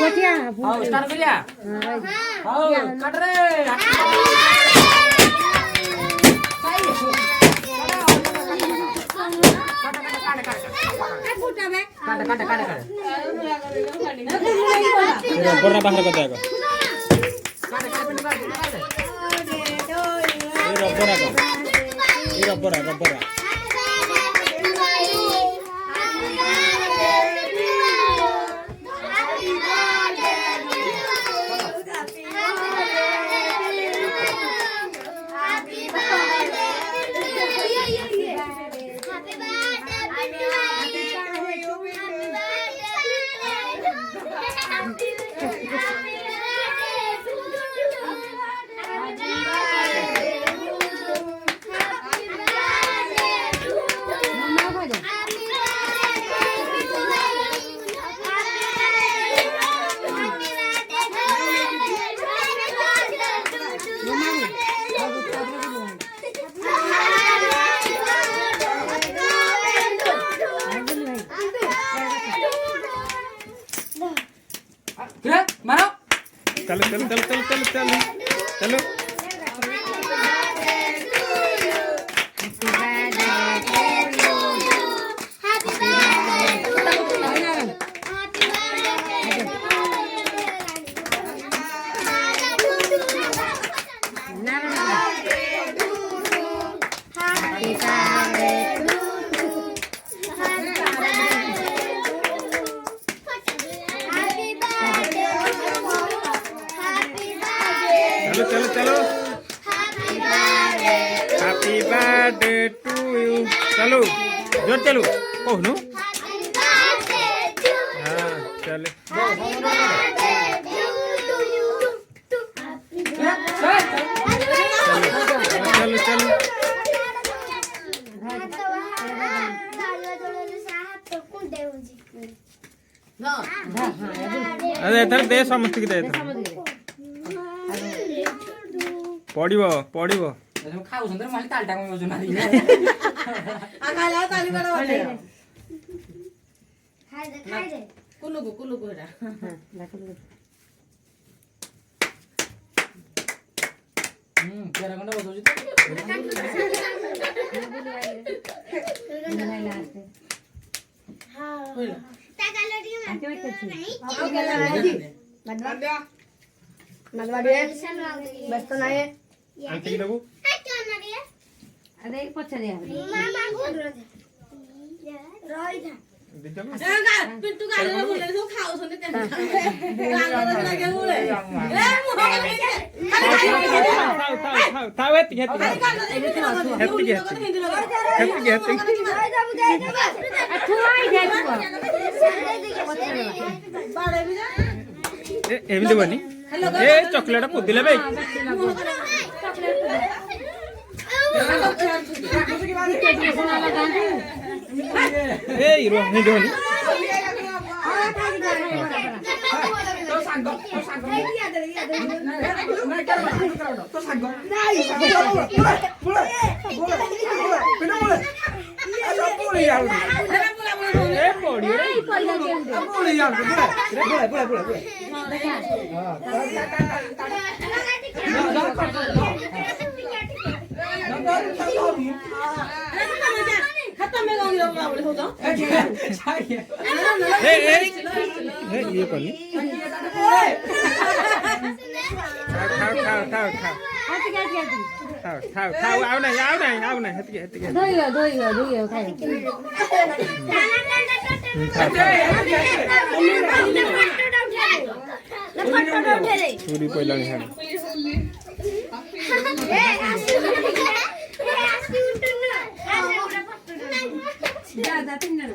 गोटिया हां स्टार्ट करिया हां कट रे रबर बाहर कर देगा ये रबर मारो चलो चलो हैप्पी बर्थडे टू यू चलो जोर चलो कहनु हाँ चलो चलो अरे एथर दे समस्त की दे पड़िबो खाऊ सुंदर माली तालटा को योजना दी आकाला ताली बड़ा वाले खाई दे कुलु को एटा केरा गंडा बसोजी हां होइला बस तो नहीं आंटी लगू अरे पछरे पिंटू गाली बोले तो खाओ सुने ते गाली लगे बोले ए थाव हेती एमती बनी ए चॉकलेट कुदिले भाई ए रोहनी दोनी खत्म में गांव लोग बोले हो तो ये करनी खाओ आओ नहीं हेती दोइयो खाई चूरी पहिलानी खाने जा 3 जण